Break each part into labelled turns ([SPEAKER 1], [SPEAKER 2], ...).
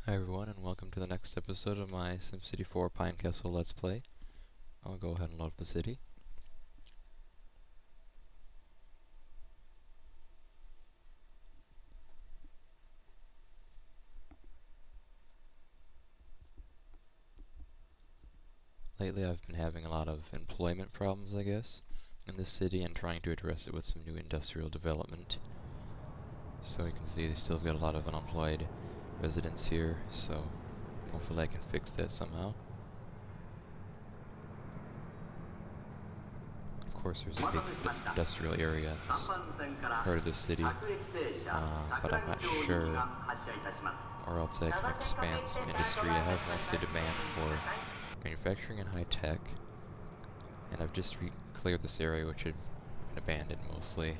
[SPEAKER 1] Hi everyone, and welcome to the next episode of my SimCity 4 Pinecastle Let's Play. I'll go ahead and load up the city. Lately I've been having a lot of employment problems, I guess, in this city, and trying to address it with some new industrial development. So you can see they still got a lot of unemployed residents here, so hopefully I can fix that somehow. Of course, there's a big industrial area in this part of the city, but I'm not sure or else I can expand some industry. I have mostly demand for manufacturing and high tech, and I've just cleared this area which had been abandoned mostly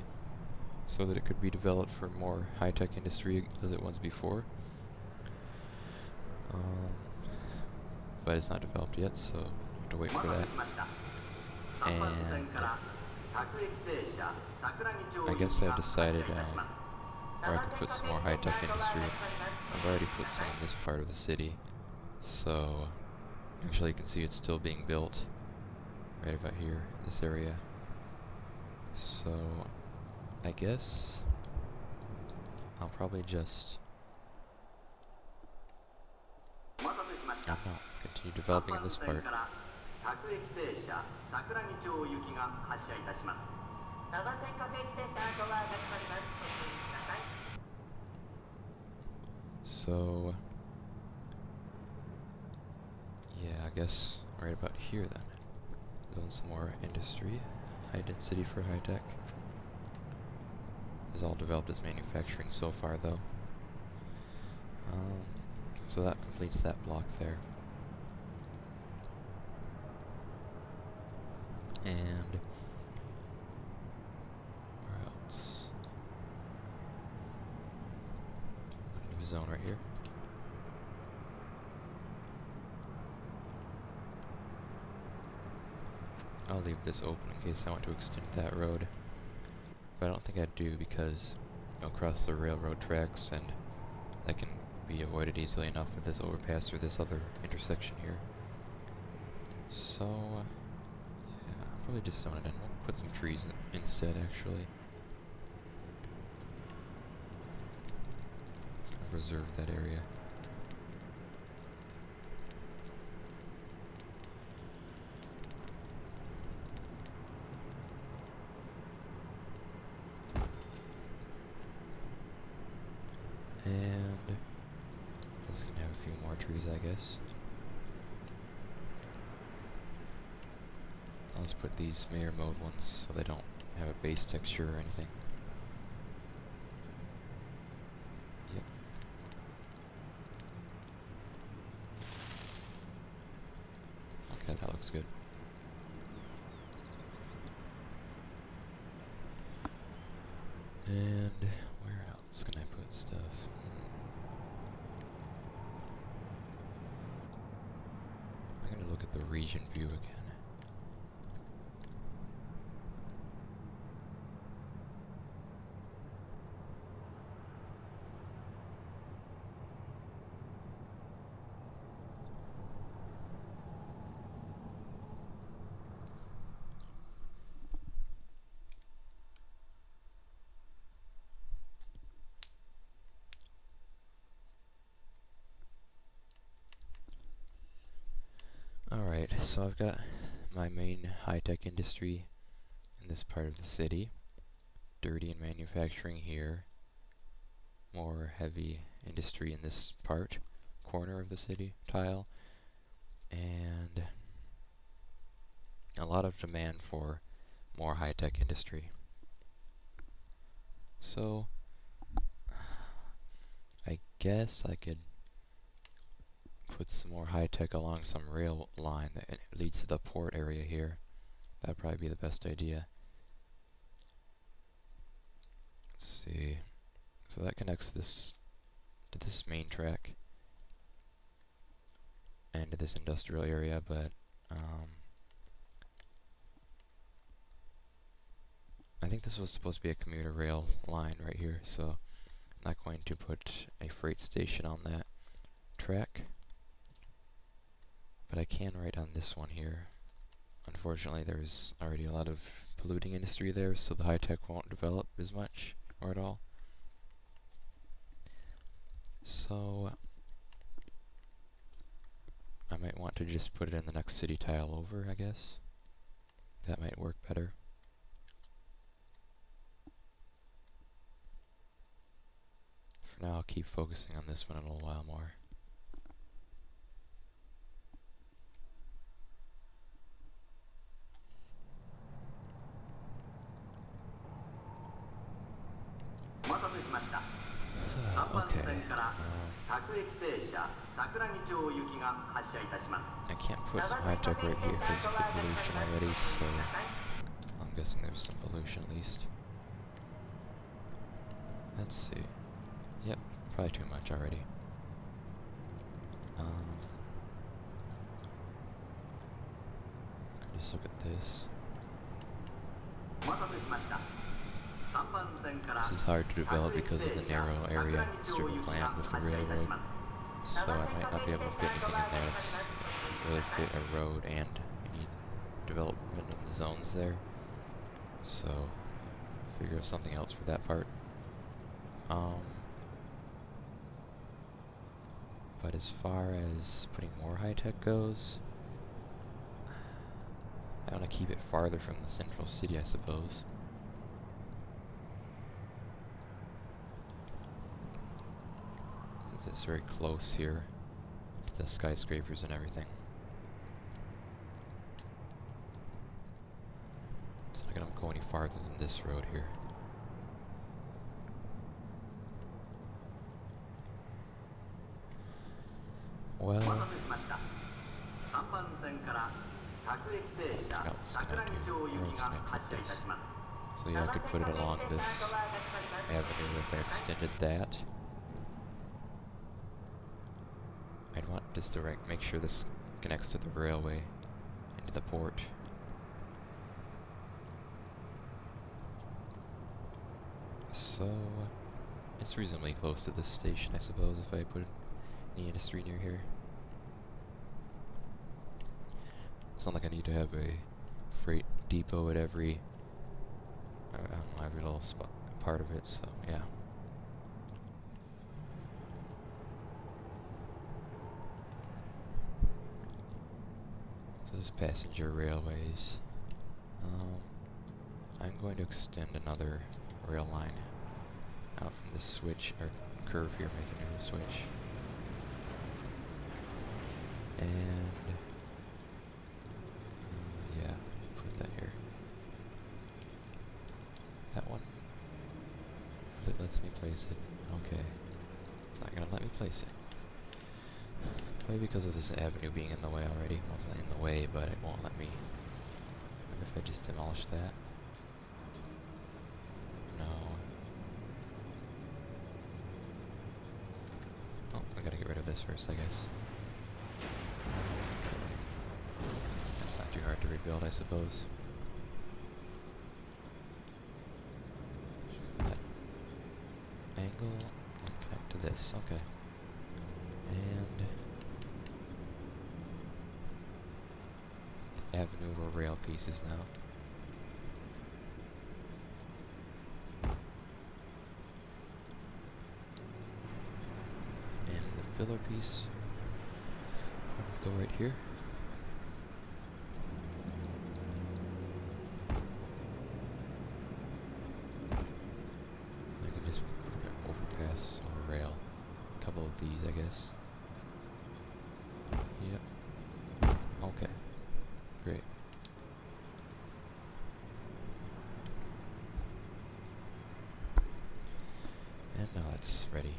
[SPEAKER 1] so that it could be developed for more high tech industry as it was before. But it's not developed yet, so I have to wait for that. And I guess I've decided where I can put some more high tech industry. I've already put some in this part of the city, so actually you can see it's still being built right about here in this area. So I guess I'll probably just, I don't know, continue developing in this part. So yeah, I guess right about here then. Zone some more industry, high density for high tech. Is all developed as manufacturing so far though. So that completes that block there. And where else? A new zone right here. I'll leave this open in case I want to extend that road. But I don't think I do, because you'll cross the railroad tracks and that can be avoided easily enough with this overpass or this other intersection here. So yeah, I'll probably just zone it in. We'll put some trees in instead, actually. I'll reserve that area. And this can have a few more trees, I guess. I'll just put these mayor mode ones so they don't have a base texture or anything. Yep. Okay, that looks good. And where else can I put stuff? I'm gonna look at the region view again. Alright, so I've got my main high-tech industry in this part of the city. Dirty and manufacturing here. More heavy industry in this corner of the city tile. And a lot of demand for more high-tech industry. So I guess I could put some more high-tech along some rail line that leads to the port area here. That'd probably be the best idea. Let's see. So that connects this to this main track and to this industrial area, but I think this was supposed to be a commuter rail line right here, so I'm not going to put a freight station on that. track. But I can right on this one here. Unfortunately, there's already a lot of polluting industry there, so the high-tech won't develop as much, or at all. So I might want to just put it in the next city tile over, I guess. That might work better. For now, I'll keep focusing on this one a little while more. Okay. I can't put some high tech right here because of the pollution already, so I'm guessing there's some pollution at least. Let's see. Yep, probably too much already. Just look at this. This is hard to develop because of the narrow area strip of land with the railroad, so I might not be able to fit anything in there that's really fit a road, and we need development in the zones there, so figure out something else for that part. But as far as putting more high-tech goes, I want to keep it farther from the central city, I suppose. Since it's very close here to the skyscrapers and everything. It's not going to go any farther than this road here. Well, what else can I do? Where else can I put this? So yeah, I could put it along this avenue if I extended that. I'd want this direct, make sure this connects to the railway into the port. So, it's reasonably close to this station, I suppose, if I put any industry near here. It's not like I need to have a freight depot at every, I don't know, every little spot, part of it, so yeah. So this is passenger railways. I'm going to extend another rail line out from this switch, or curve here, make a new switch. And yeah, put that here. That one. If it lets me place it. Okay. It's not gonna let me place it. Probably because of this avenue being in the way already. Well, it's not in the way, but it won't let me. Maybe if I just demolish that. No. Oh, I gotta get rid of this first, I guess. That's not too hard to rebuild, I suppose. That angle and connect to this, okay. And the avenue of rail pieces now. And the filler piece go right here. I can just put an overpass or rail. A couple of these, I guess. Yep. Okay. Great. And now it's ready.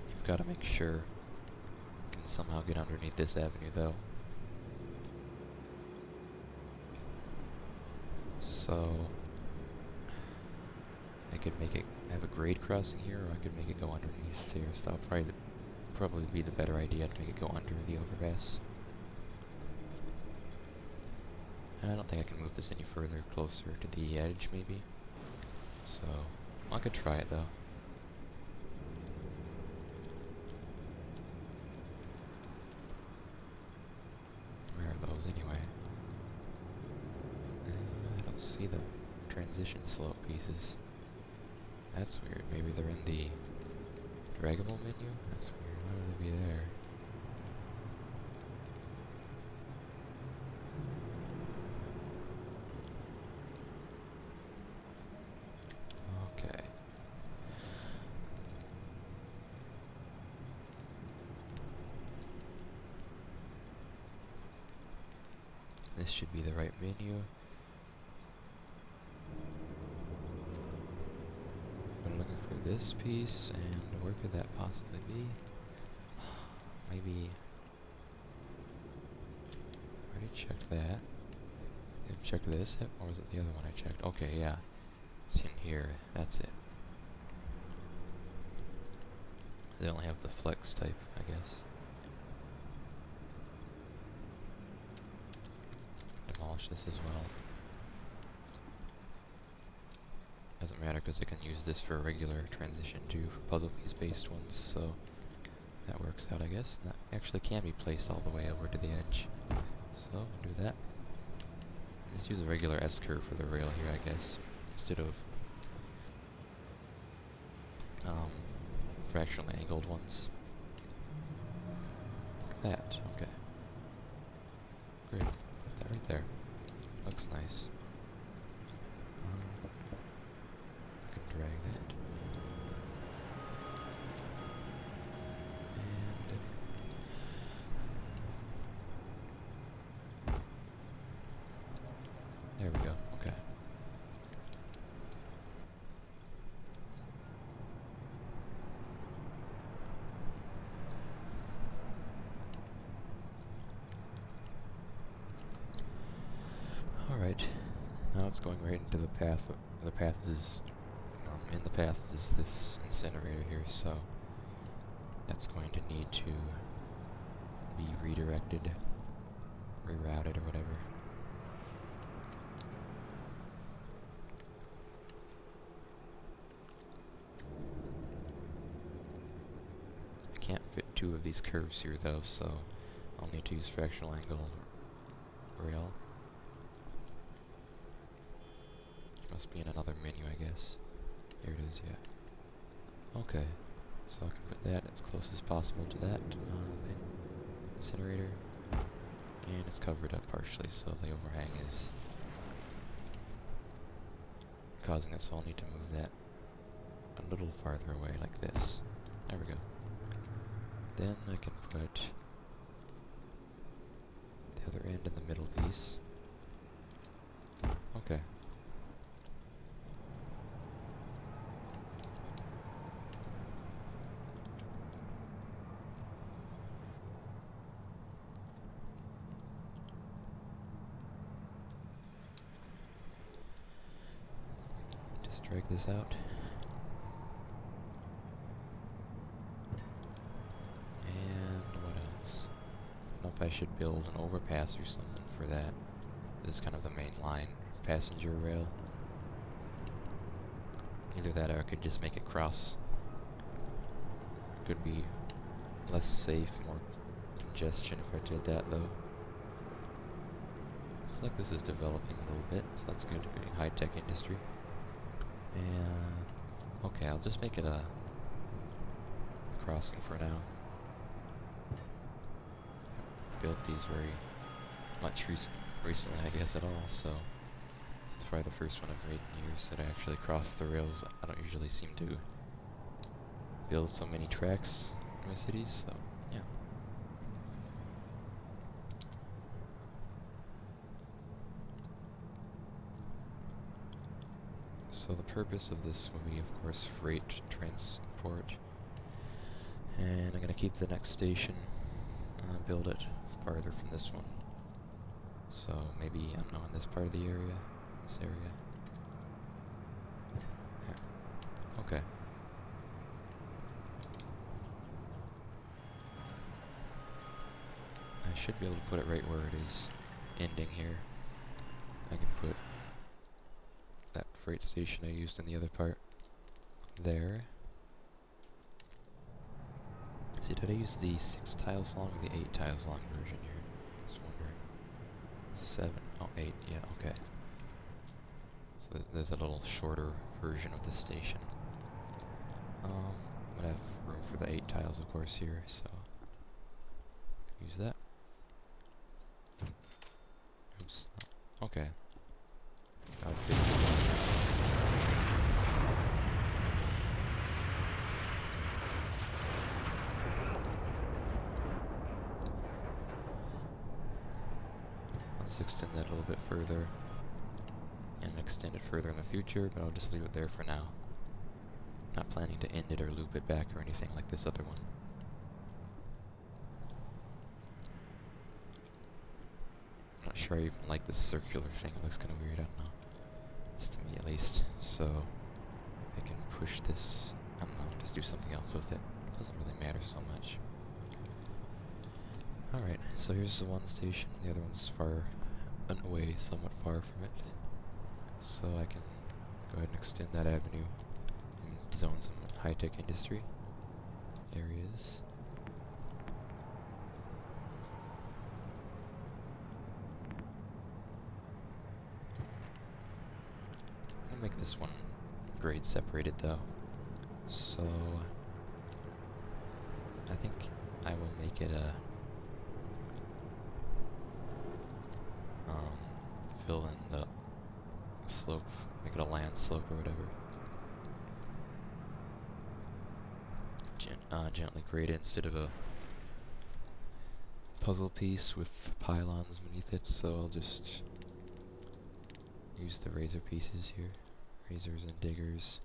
[SPEAKER 1] You've got to make sure you can somehow get underneath this avenue, though. So I could make it have a grade crossing here, or I could make it go underneath here. So that would probably be the better idea, to make it go under the overpass. And I don't think I can move this any further, closer to the edge, maybe. So I could try it, though. see the transition slope pieces. That's weird. Maybe they're in the draggable menu? That's weird. Why would they be there? Okay. This should be the right menu. I'm looking for this piece, and where could that possibly be? Maybe... I already checked that. I've checked this, or was it the other one I checked? Okay, yeah. It's in here. That's it. They only have the flex type, I guess. Demolish this as well. Doesn't matter because I can use this for a regular transition too, for puzzle piece based ones, so that works out, I guess. And that actually can be placed all the way over to the edge. So, we'll do that. Let's use a regular S-curve for the rail here, I guess, instead of fractionally angled ones. Like that, okay. Great, put that right there. Looks nice. I can drag that. And there we go, okay. Alright, now it's going right into the path. The path is, in the path is this incinerator here, so that's going to need to be redirected, rerouted, or whatever. I can't fit two of these curves here though, so I'll need to use fractional angle rail. Must be in another menu, I guess. Here it is, yeah. Okay, so I can put that as close as possible to that thing. Incinerator. And it's covered up partially, so the overhang is causing it, so I'll need to move that a little farther away, like this. There we go. Then I can put the other end in the middle piece. Okay. Just drag this out. If I should build an overpass or something for that. This is kind of the main line, passenger rail. Either that or I could just make it cross. Could be less safe, more congestion if I did that though. Looks like this is developing a little bit, so that's good. Getting high-tech industry. And okay, I'll just make it a crossing for now. Built these very much recently, I guess, at all, so it's probably the first one I've made in years that I actually crossed the rails. I don't usually seem to build so many tracks in my cities, so yeah. So the purpose of this will be, of course, freight transport, and I'm going to keep the next station, build it farther from this one. So maybe, I don't know, in this part of the area, this area. Yeah. Okay. I should be able to put it right where it is ending here. I can put that freight station I used in the other part there. See, did I use the 6 tiles long or the 8 tiles long version here? Just wondering. 7, oh 8, yeah, okay. So there's a little shorter version of the station. I'm gonna have room for the 8 tiles, of course, here, so use that. Oops. Okay. About 50 Let's extend that a little bit further, and extend it further in the future, but I'll just leave it there for now. Not planning to end it or loop it back or anything like this other one. I'm not sure I even like this circular thing. It looks kind of weird. I don't know. It's to me at least. So if I can push this, I don't know, just do something else with it. Doesn't really matter so much. Alright, so here's the one station. The other one's far away, somewhat far from it. So I can go ahead and extend that avenue and zone some high-tech industry areas. I'll make this one grade separated though. So I think I will make it a fill in the slope, make it a land slope or whatever. Gently grade it instead of a puzzle piece with pylons beneath it, so I'll just use the razor pieces here. Razors and diggers.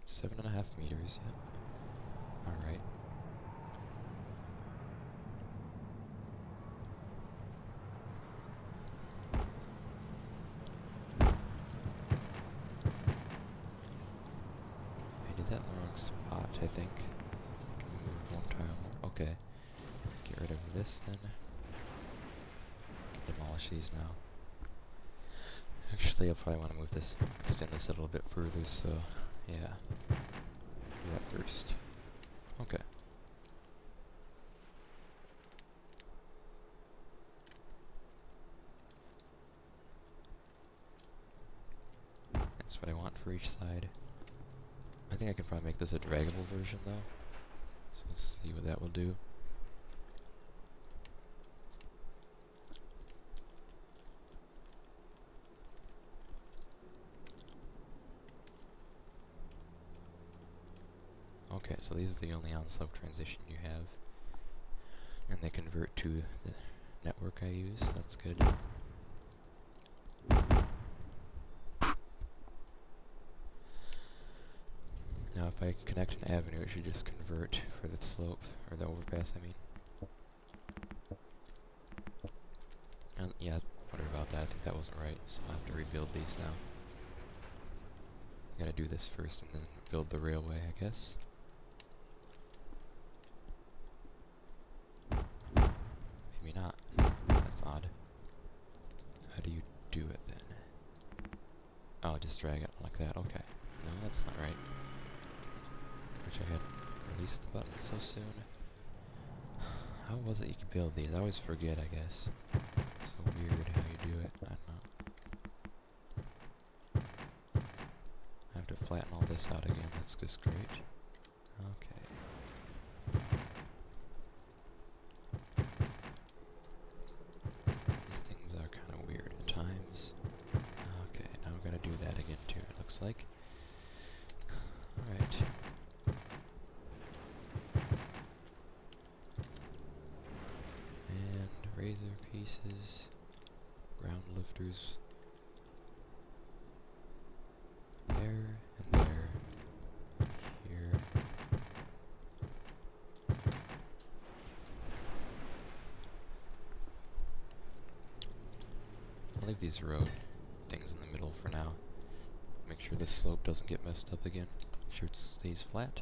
[SPEAKER 1] 7.5 meters, yeah. Alright. Spot, I think. Can move one tile more. Okay. Get rid of this then. Demolish these now. Actually, I'll probably want to move this, extend this a little bit further, so yeah. Do that first. Okay. That's what I want for each side. I think I can probably make this a draggable version though. So let's see what that will do. Okay, so these are the only on-slope transition you have. And they convert to the network I use, that's good. Now if I connect an avenue, it should just convert for the slope, or the overpass, I mean. And yeah, wonder about that, I think that wasn't right, so I'll have to rebuild these now. I gotta do this first and then build the railway, I guess. Maybe not. That's odd. How do you do it then? Oh, just drag it like that, okay. No, that's not right. I had released the button so soon. How was it you could build these? I always forget, I guess. So weird how you do it. I don't know. I have to flatten all this out again. That's just great. Okay. These things are kind of weird at times. Okay, now we're gonna do that again too, it looks like. Alright. Razor pieces, ground lifters, there and there, here. I'll leave these road things in the middle for now. Make sure this slope doesn't get messed up again. Make sure it stays flat.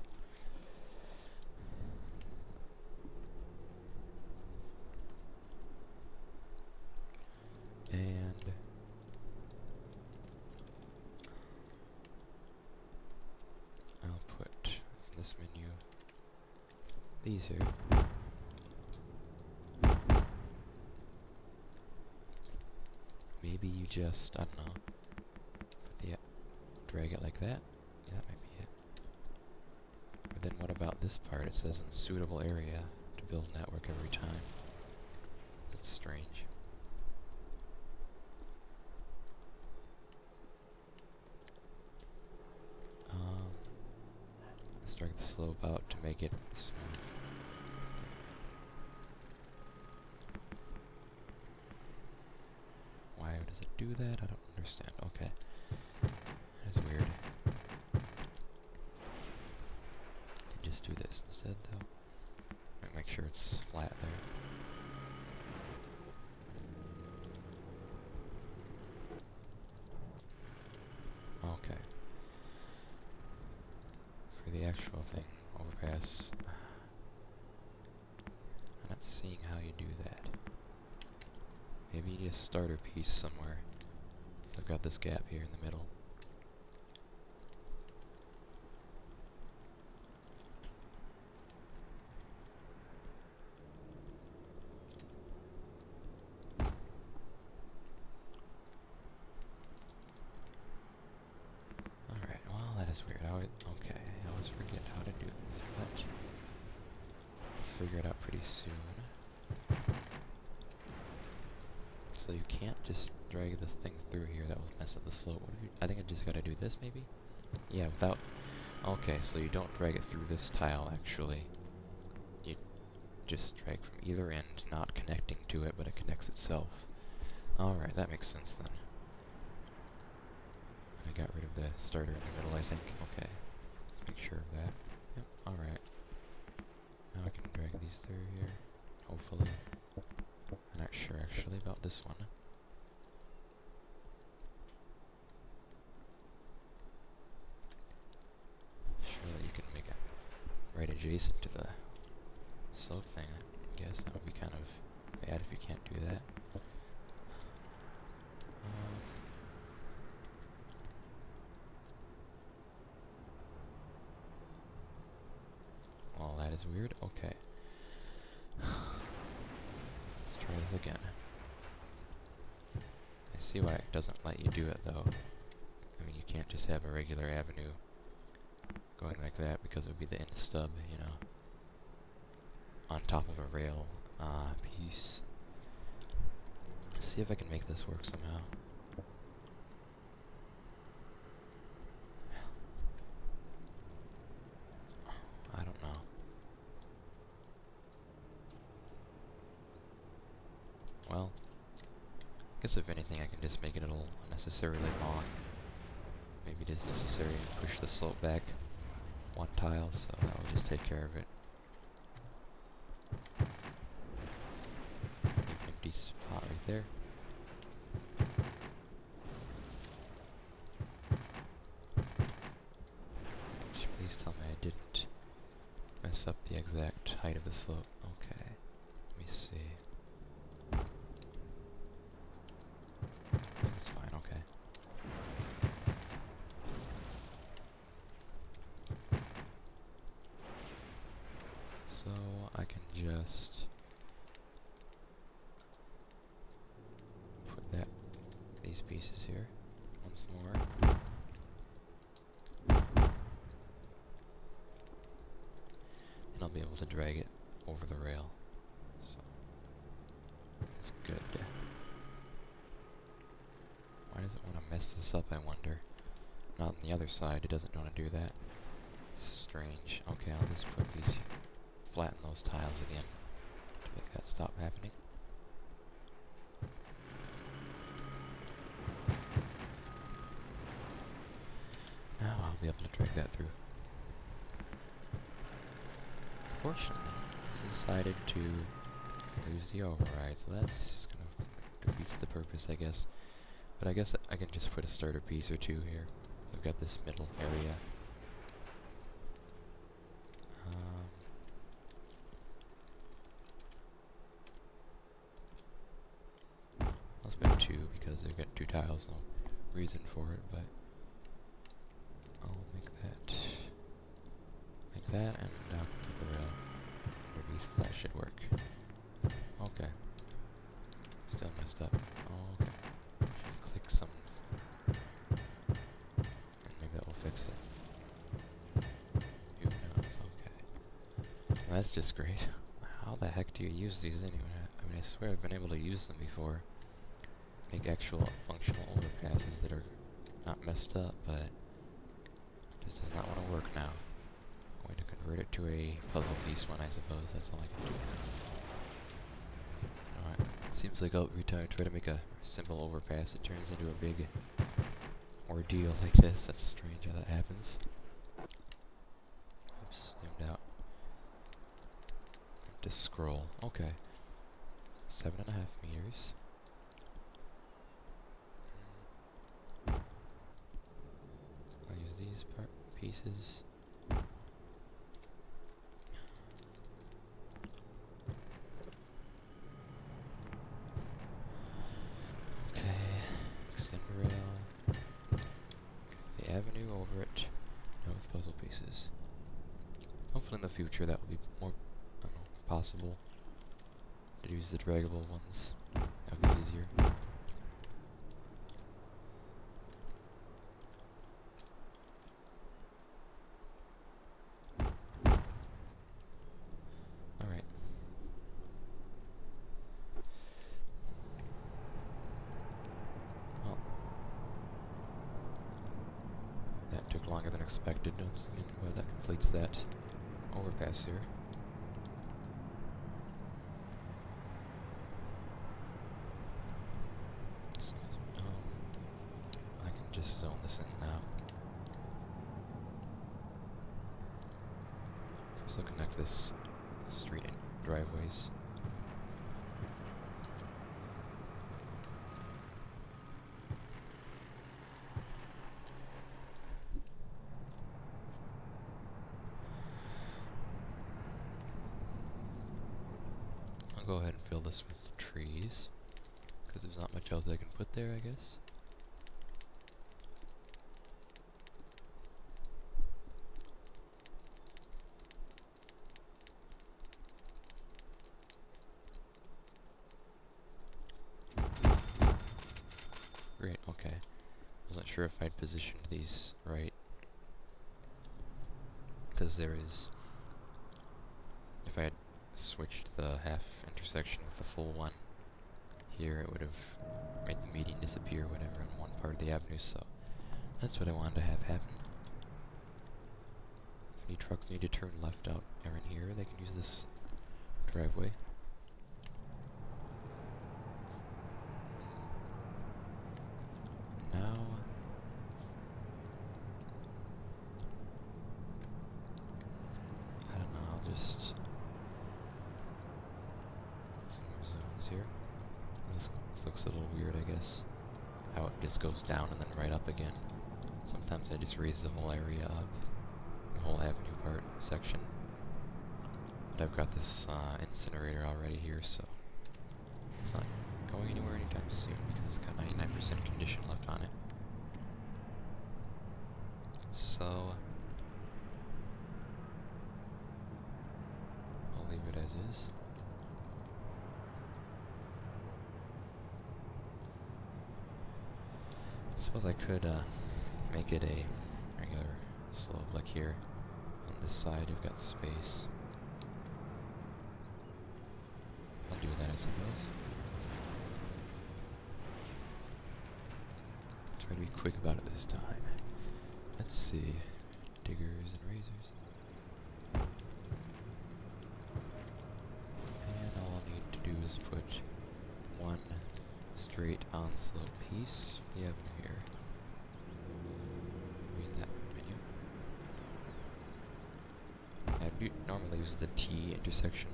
[SPEAKER 1] And I'll put in this menu these here. Maybe you just, I don't know, drag it like that? Yeah, that might be it. But then what about this part? It says unsuitable area to build network every time. That's strange. Let's drag the slope out to make it smooth. Why does it do that? I don't understand. Okay. That's weird. Just do this instead, though. Make sure it's flat there. Okay. For the actual thing, overpass. I'm not seeing how you do that. Maybe you need a starter piece somewhere. So I've got this gap here in the middle. Alright, well that is weird. Okay, I always forget how to do this, but I'll figure it out pretty soon. So you can't just drag this thing through here, that will mess up the slope. What if you, I think I just gotta do this maybe? Yeah, without... Okay, so you don't drag it through this tile actually. You just drag from either end, not connecting to it, but it connects itself. Alright, that makes sense then. I got rid of the starter in the middle, I think. Okay, let's make sure of that. Yep, alright. Now I can drag these through here, hopefully. I'm not sure actually about this one. Surely you can make it right adjacent to the slope thing. I guess that would be kind of bad if you can't do that. Well, that is weird. Okay. Let's try this again. I see why it doesn't let you do it though. I mean, you can't just have a regular avenue going like that because it would be the end stub, you know, on top of a rail piece. Let's see if I can make this work somehow. I don't know. Well, I guess if anything I can just make it a little unnecessarily long. Maybe it is necessary to push the slope back one tile, so that will just take care of it. Leave an empty spot right there. Please tell me I didn't mess up the exact height of the slope. Okay, let me see. I think it's fine, okay. So I can just put these pieces here once more. And I'll be able to drag it over the rail. So that's good. Why does it want to mess this up, I wonder? Not on the other side, it doesn't want to do that. It's strange. Okay, I'll just put these, flatten those tiles again to make that stop happening. Now I'll be able to drag that through. Unfortunately, it's decided to lose the override, so that's kind of defeats the purpose, I guess. But I guess I can just put a starter piece or two here. So I've got this middle area. I'll spend two because I've got two tiles, no reason for it, but I'll make that like that, and I'll put the rail underneath. That should work. Okay. Still messed up. Oh, okay. Click That's just great. How the heck do you use these anyway? I mean, I swear I've been able to use them before. Make actual functional overpasses that are not messed up, but it just does not want to work now. I'm going to convert it to a puzzle piece one, I suppose. That's all I can do. Alright. Seems like every time I try to make a simple overpass, it turns into a big ordeal like this. That's strange how that happens. Oops, zoomed out. To scroll. Okay. 7.5 meters. I'll use these pieces. Okay. Extend rail. The avenue over it. Now with puzzle pieces. Hopefully in the future that will be more possible to use the draggable ones. That would be easier. Alright. Well, that took longer than expected once again, but that completes that overpass here. Just zone this in now. So connect this street and driveways. I'll go ahead and fill this with trees, because there's not much else I can put there, I guess. Great, okay. Wasn't sure if I'd positioned these right. Because there is... If I had switched the half intersection with the full one here, it would have made the median disappear, whatever, in one part of the avenue, so that's what I wanted to have happen. If any trucks need to turn left out around here, they can use this driveway. Now, I don't know, I'll just some more zones here. This looks a little weird, I guess. How it just goes down and then right up again. Sometimes I just raise the whole area up, the whole avenue part section. But I've got this incinerator already here, so it's not going anywhere anytime soon because it's got 99% condition left on it. So I'll leave it as is. I suppose I could make it a regular slope like here. On this side you've got space. I'll do that, I suppose. Try to be quick about it this time. Let's see. Diggers and razors. And all I'll need to do is put one straight on-slope piece for the avenue here. In that menu. I do normally use the T intersection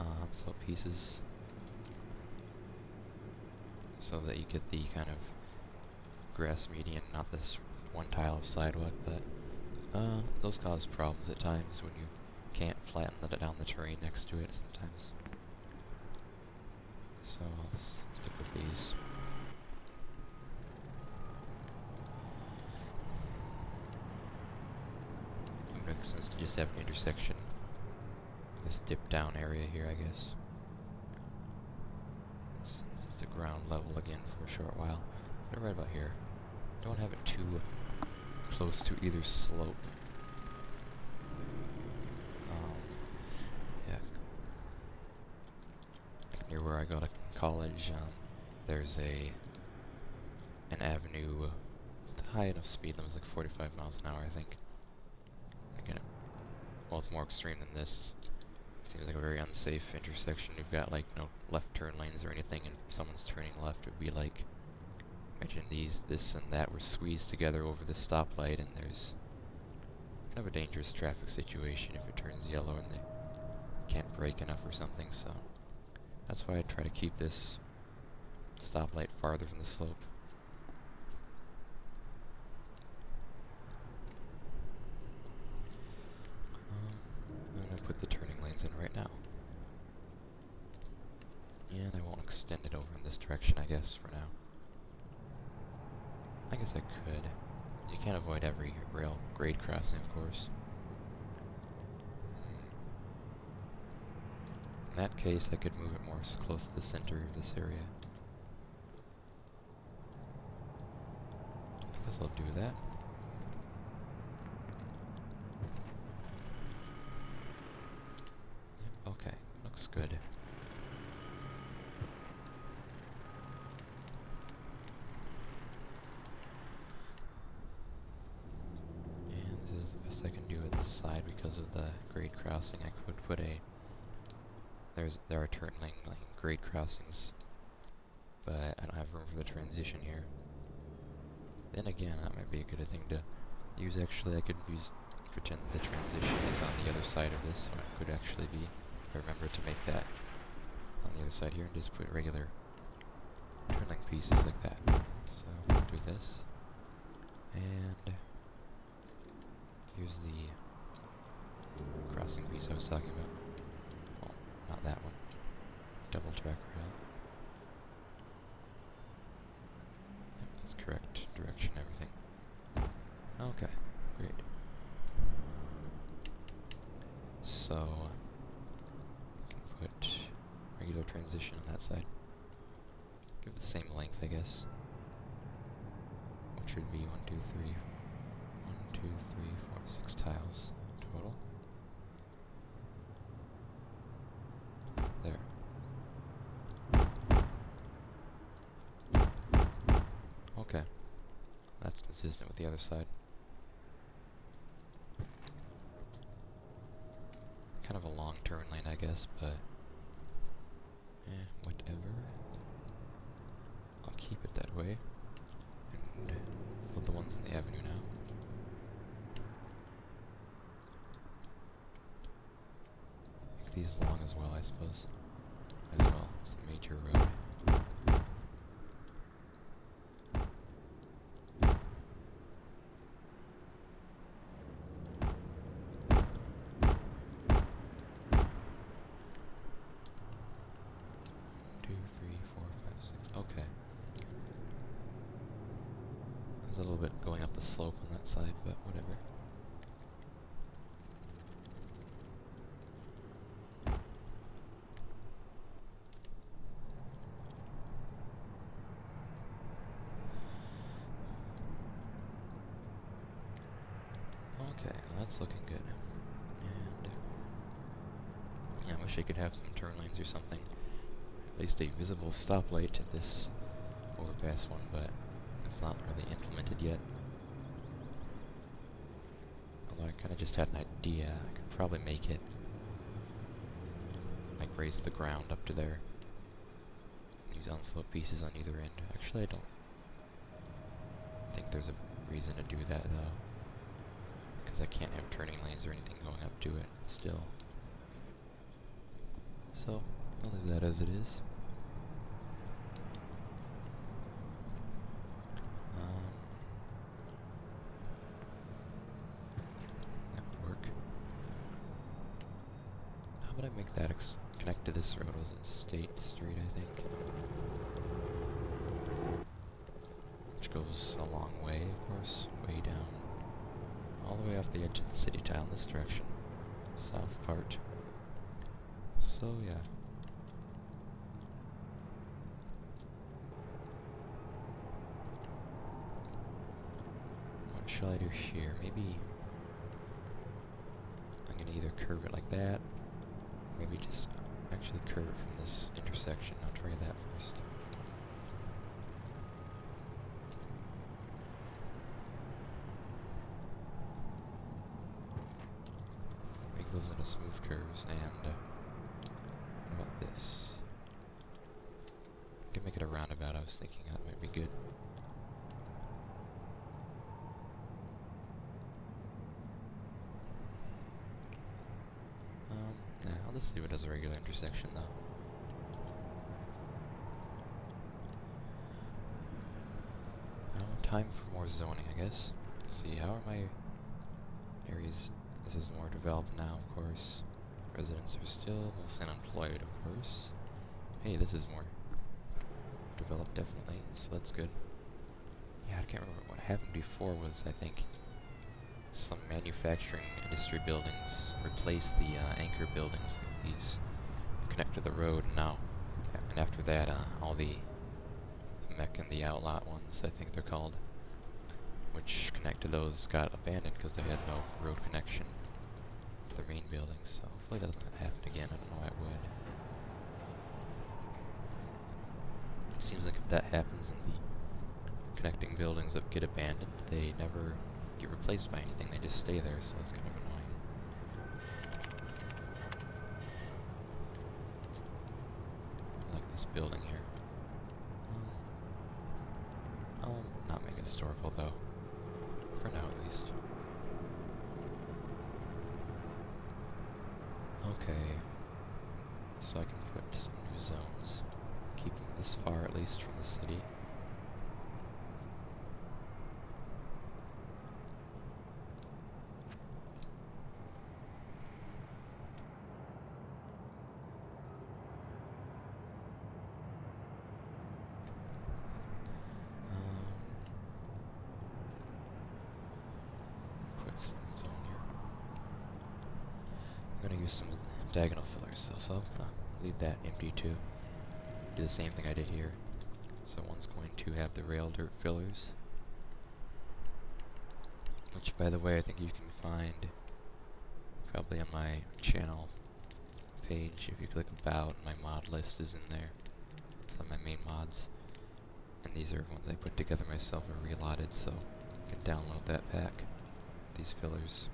[SPEAKER 1] on-slope pieces so that you get the kind of grass median, not this one tile of sidewalk, but those cause problems at times when you can't flatten down the terrain next to it sometimes. So I'll stick with these. It makes sense to just have an intersection. This dip down area here, I guess. Since it's a ground level again for a short while. Put it right about here. Don't have it too close to either slope. I go to college, there's an avenue with high enough speed limit, like 45 miles an hour, I think. Again, well, it's more extreme than this. It seems like a very unsafe intersection. You've got like no left turn lanes or anything, and if someone's turning left, it would be like, imagine this and that were squeezed together over the stoplight, and there's kind of a dangerous traffic situation if it turns yellow and they can't brake enough or something. So that's why I try to keep this stoplight farther from the slope. I'm going to put the turning lanes in right now. And I won't extend it over in this direction, I guess, for now. I guess I could. You can't avoid every rail grade crossing, of course. In that case, I could move it more close to the center of this area. I guess I'll do that. Yep, okay, looks good. And this is the best I can do at this side because of the grade crossing. I could put a there are turn lane grade crossings, but I don't have room for the transition here. Then again, that might be a good thing to use. Actually, I could pretend the transition is on the other side of this, so it could actually be, if I remember to make that on the other side here, and just put regular turn lane pieces like that. So, do this, and here's the crossing piece I was talking about. Not that one. Double track rail. Yep, that's correct. Direction, everything. Okay, great. So, we can put regular transition on that side. Give it the same length, I guess. Which should be 1, 2, 3. 1, 2, 3, 4, 6 tiles total. There. Okay. That's consistent with the other side. Kind of a long turn lane, I guess, but whatever. I'll keep it that way. And put the ones in the avenue now. Make these long as well, I suppose. As well, it's a major road. Okay. There's a little bit going up the slope on that side, but whatever. Okay, well that's looking good. And yeah, I wish I could have some turn lanes or something. At least a visible stoplight at this overpass one, but it's not really implemented yet. Although I kind of just had an idea, I could probably make it like raise the ground up to there. Use on-slope pieces on either end. Actually, I don't think there's a reason to do that though, because I can't have turning lanes or anything going up to it still. So I'll leave that as it is. That would work. How would I make that connect to this road? Was it State Street, I think? Which goes a long way, of course, way down. All the way off the edge of the city tile in this direction. South part. So, yeah. What shall I do here? Maybe I'm gonna either curve it like that, maybe just, actually curve from this intersection. I'll try that first. Make those into smooth curves, and what about this? I can make it a roundabout. I was thinking that might be good. Yeah, I'll just leave it as a regular intersection though. Time for more zoning, I guess. Let's see, how are my areas? This is more developed now, of course. Residents are still mostly unemployed, of course. Hey, this is more developed, definitely, so that's good. Yeah, I can't remember what happened before was, I think, some manufacturing industry buildings replaced the anchor buildings. Like these connect to the road now. And after that, all the mech and the outlot ones, I think they're called, which connect to those, got abandoned because they had no road connection to the main buildings. So hopefully that doesn't happen again. I don't know why it would. It seems like if that happens and the connecting buildings that get abandoned, they never get replaced by anything, they just stay there, so that's kind of annoying. I like this building here. I'll not make it historical though, for now at least. Okay, so I can put some new zones, keep them this far at least from the city. I'm gonna use some diagonal fillers, so I'll leave that empty too. Do the same thing I did here. So one's going to have the rail dirt fillers, which, by the way, I think you can find probably on my channel page. If you click about, my mod list is in there. Some of my main mods, and these are ones I put together myself or reallotted, so you can download that pack. These fillers.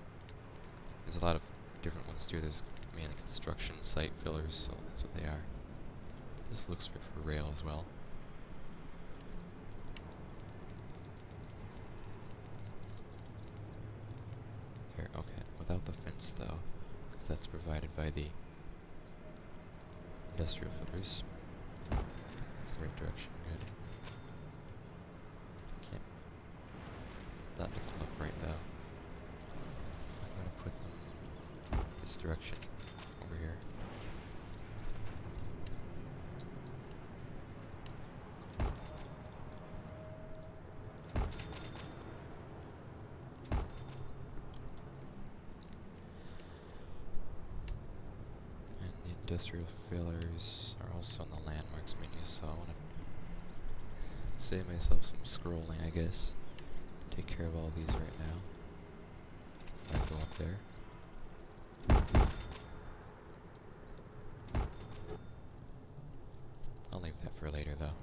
[SPEAKER 1] There's a lot of different ones too. There's mainly construction site fillers, so that's what they are. This looks for rail as well. Here, okay, without the fence though, because that's provided by the industrial fillers. That's the right direction, good. Okay. That doesn't look right though. I'm gonna put them this direction over here. And the industrial fillers are also in the landmarks menu, so I want to save myself some scrolling, I guess. Take care of all these right now. I'll go up there. I'll leave that for later though.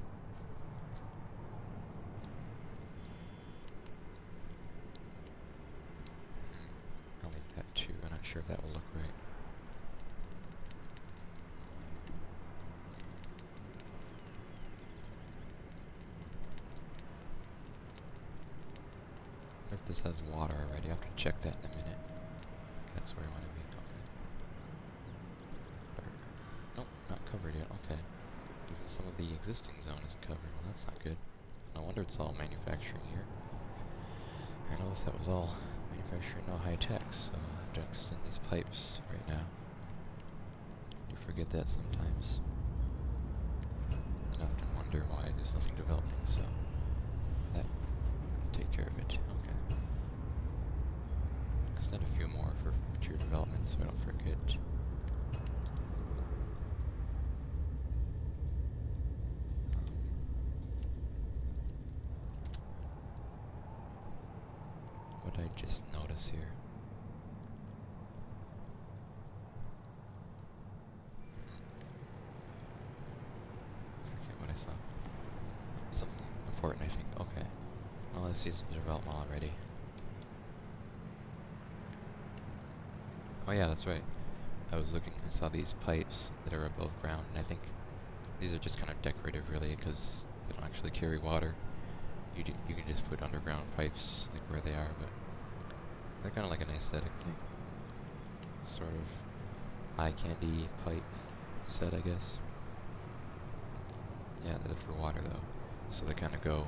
[SPEAKER 1] I'll leave that too. I'm not sure if that will look right. I wonder if this has water already. I have to check that in a minute. That's where I want to be. Okay. Nope, not covered yet. Okay. Even some of the existing zone isn't covered. Well, that's not good. No wonder it's all manufacturing here. I noticed that was all manufacturing, no high tech, so I have to extend these pipes right now. You forget that sometimes. And often wonder why there's nothing developing, so that will take care of it. Okay. Extend a few more for future development so I don't forget. What did I just notice here? see some development already. Oh yeah, that's right. I was looking, I saw these pipes that are above ground, and I think these are just kind of decorative really, because they don't actually carry water. You can just put underground pipes like where they are, but they're kind of like an aesthetic thing. Sort of eye candy pipe set, I guess. Yeah, they're for water though, so they kind of go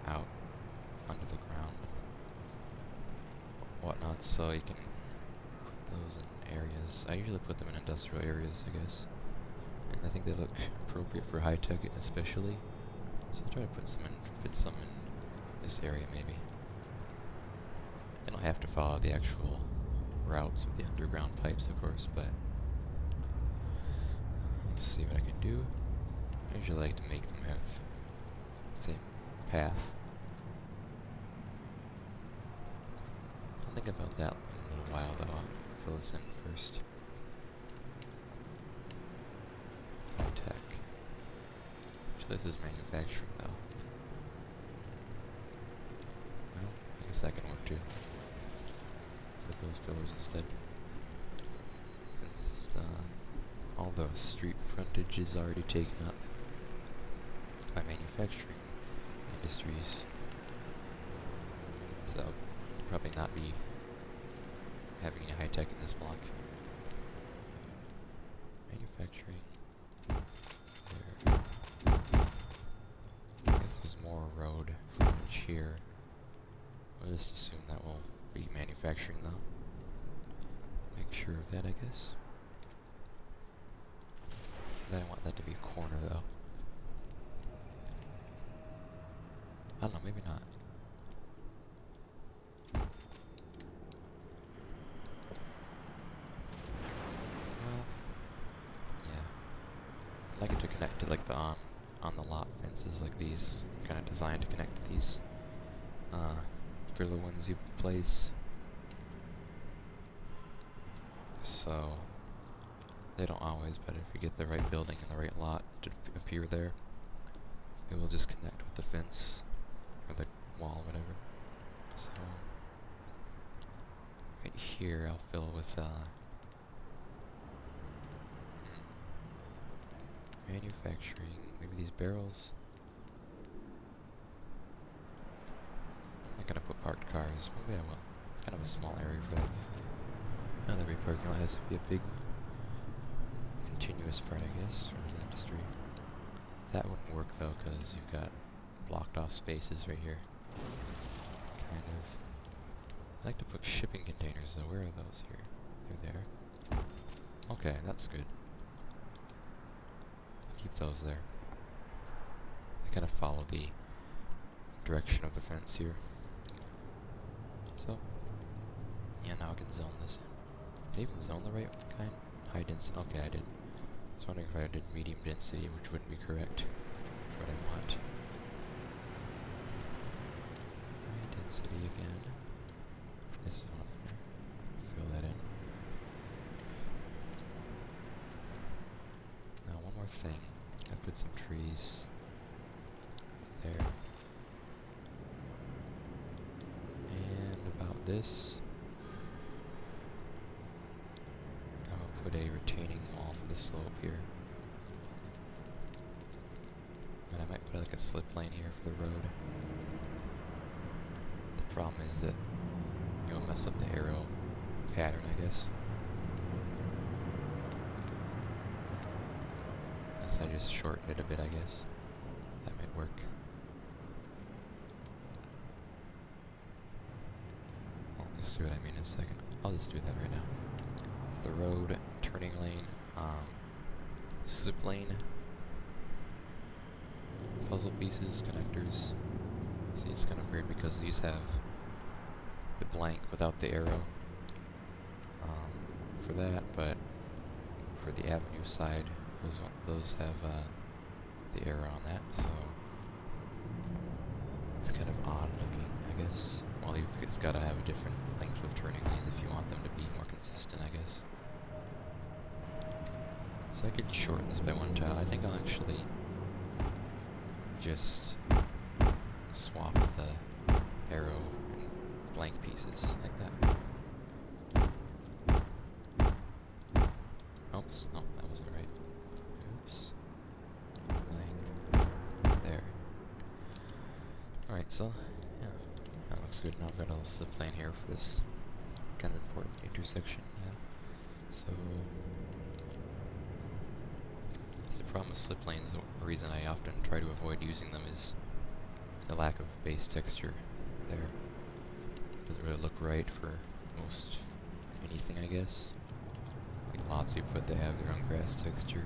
[SPEAKER 1] out under the ground and whatnot, so you can put those in areas. I usually put them in industrial areas, I guess, and I think they look appropriate for high tech especially. So I'll try to put some in, fit some in this area maybe. You don't have to follow the actual routes with the underground pipes, of course, but let's see what I can do. I usually like to make them have the same path. I'll think about that in a little while though. I'll fill this in first. High tech. Actually, this is manufacturing though. Well, I guess that can work too. Put those fillers instead. Since all the street frontage is already taken up by manufacturing industries, so probably not be having any high tech in this block. Manufacturing. There. I guess there's more road frontage here. I'll just assume that will be manufacturing though. Make sure of that, I guess. I don't want that to be a corner though. I don't know, maybe not. Well, yeah. I'd like it to connect to like the on the lot fences like these. Kind of designed to connect to these filler ones you place. So they don't always, but if you get the right building and the right lot to appear there, it will just connect with the fence or the wall, whatever. So right here I'll fill with manufacturing. Maybe these barrels. I'm not gonna put parked cars. Maybe I will. It's kind of a small area for that. Now every parking lot has to be a big continuous part, I guess, for the industry. That wouldn't work though, because you've got blocked off spaces right here. Kind of. I like to put shipping containers though. Where are those here? They're there. Okay, that's good. Keep those there. They kind of follow the direction of the fence here. So, yeah, now I can zone this in. Did I even zone the right kind? High density. Okay, I did. I was wondering if I did medium density, which wouldn't be correct for what I want. High density again. This is on there. Fill that in. Now one more thing. I put some trees there. And about this, I'll put a retaining wall for the slope here. And I might put like a slip lane here for the road. The problem is that you'll mess up the arrow pattern, I guess. Unless I just shorten it a bit, I guess. That might work. I'll just do what I mean in a second. I'll just do that right now. The road, turning lane, slip lane, puzzle pieces, connectors. See, it's kind of weird because these have the blank without the arrow for that, but for the avenue side, those have the arrow on that, so it's kind of odd looking, I guess. Well, it's got to have a different length of turning lanes if you want them to be more consistent, I guess. So I could shorten this by one tile. I think I'll actually just swap arrow and blank pieces like that. Oops, no, that wasn't right. Oops. Blank. There. Alright, so, yeah, that looks good. Now I've got a little slip lane here for this kind of important intersection, yeah. So, the problem with slip lanes, the reason I often try to avoid using them is the lack of base texture there. Doesn't really look right for most anything, I guess. Like lots you put, they have their own grass texture.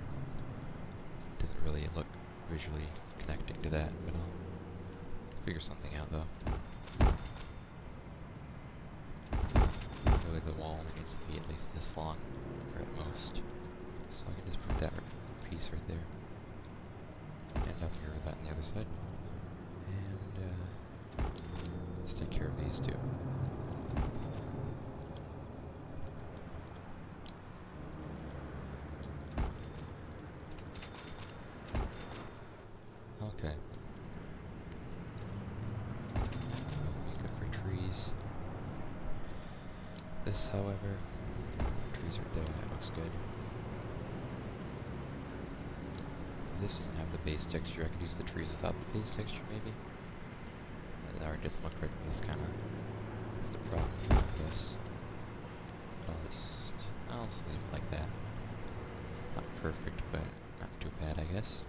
[SPEAKER 1] Doesn't really look visually connecting to that, but I'll figure something out though. Really the wall only needs to be at least this long, or at most. So I can just put that piece right there. And up here with that on the other side. And let's take care of these two. Okay. That'll be good for trees. This, however, trees right there, that looks good. This doesn't have the base texture. I could use the trees without the base texture, maybe. It already doesn't look right. This kind of is the problem, I guess. But I'll just leave it like that. Not perfect, but not too bad, I guess.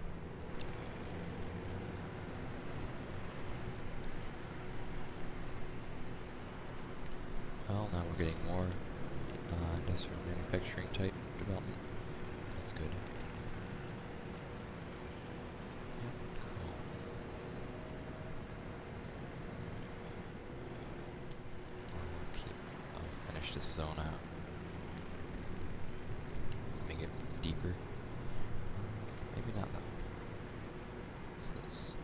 [SPEAKER 1] Well, now we're getting more industrial manufacturing type development. That's good. This zone out. Make it deeper. Maybe not though. What's this?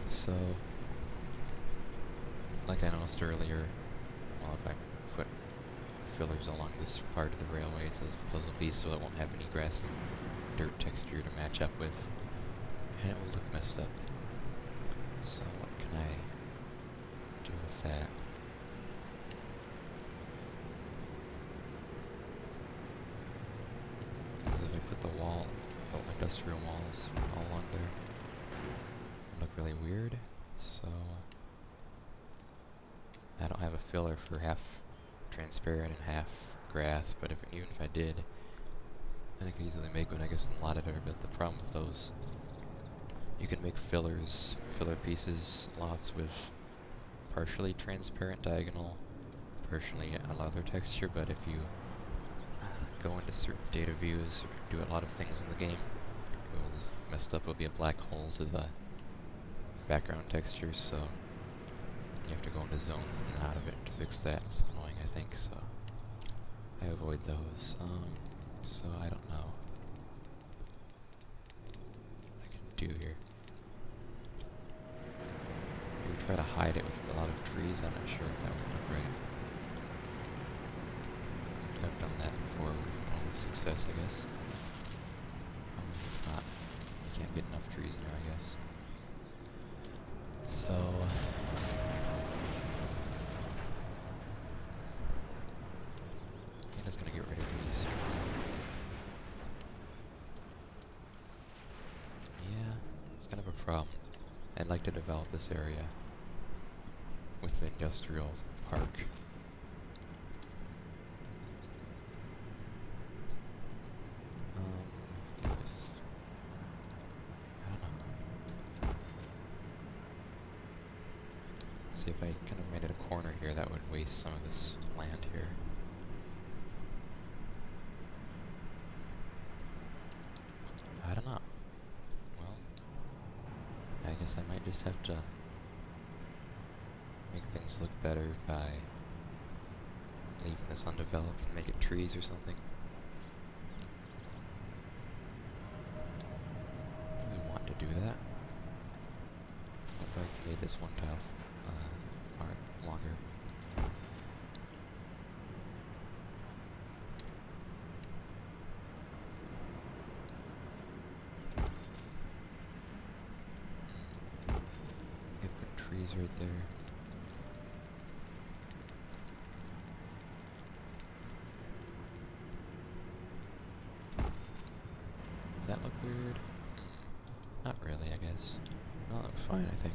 [SPEAKER 1] So, like I noticed earlier, well, if I put fillers along this part of the railway, it's a puzzle piece, so it won't have any grass dirt texture to match up with, and it will look messed up. So what can I do with that? The wall, industrial walls all along there look really weird, so I don't have a filler for half transparent and half grass, but even if I did, I could easily make one, I guess, in a lot of it, but the problem with those, you can make filler pieces, lots with partially transparent diagonal, partially another texture, but if you go into certain data views, or do a lot of things in the game, it will just messed up. It'll be a black hole to the background textures, so you have to go into zones and out of it to fix that. It's annoying, I think, so I avoid those. So I don't know what I can do here. Maybe try to hide it with a lot of trees. I'm not sure if that would look right. I've done that before with success, I guess. It's not, you can't get enough trees in there, I guess. So, I'm just gonna get rid of these. Yeah, it's kind of a problem. I'd like to develop this area with the industrial park. See, if I kind of made it a corner here, that would waste some of this land here. I don't know. Well, I guess I might just have to make things look better by leaving this undeveloped and make it trees or something. I really want to do that. If I made this one tile far longer. trees right there. Does that look weird? Not really, I guess. Well, that looks fine, I think.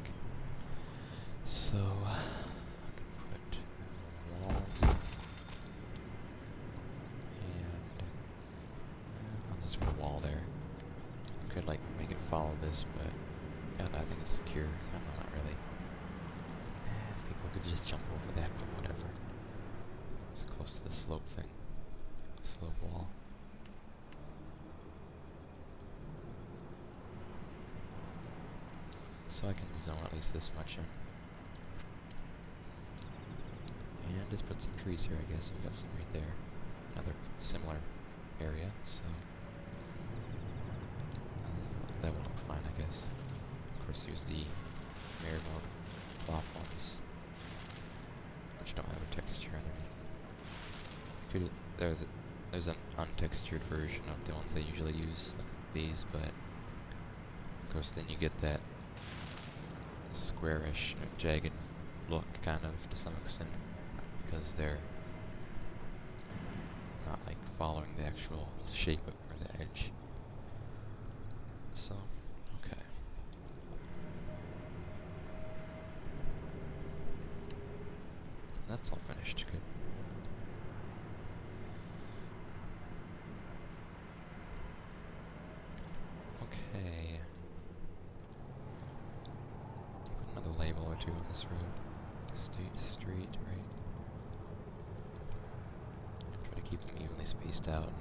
[SPEAKER 1] So, I can put walls, and I'll just put a wall there. I could, like, make it follow this, but God, I think it's secure. No, not really. People could just jump over that, but whatever. It's close to the slope thing. Slope wall. So I can zone at least this much in. And just put some trees here, I guess. We've got some right there. Another similar area, so that will look fine, I guess. Of course, use the mirror mode plop ones, which don't have a texture underneath them. There's an untextured version of the ones I usually use, like these, but of course then you get that squarish, jagged look, kind of, to some extent, because they're not like following the actual shape of, or the edge. So, okay. That's all finished. Good. Okay. Put another label or two on this road. Street, right? Try to keep them evenly spaced out. And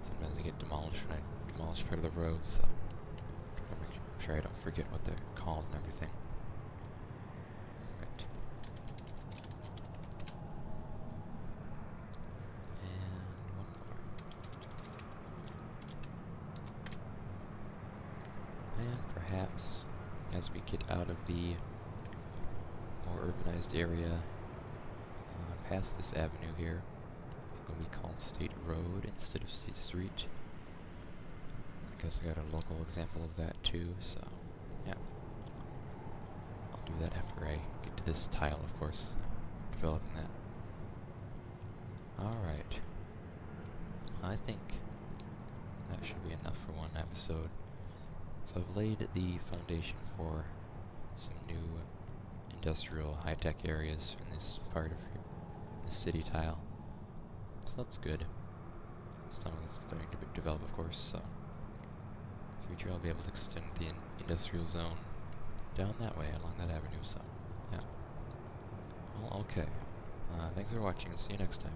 [SPEAKER 1] sometimes they get demolished when I demolish part of the road, so try to make sure I don't forget what they're called and everything. Right. And one more. And perhaps as we get out of the more urbanized area, past this avenue here, it will be called State Road instead of State Street. I guess I got a local example of that too, so yeah. I'll do that after I get to this tile, of course, developing that. Alright. I think that should be enough for one episode. So I've laid the foundation for some new industrial high-tech areas in this part of the city tile. So that's good. Some is starting to develop, of course, so in the future I'll be able to extend the industrial zone down that way, along that avenue, so yeah. Well, okay. Thanks for watching, and see you next time.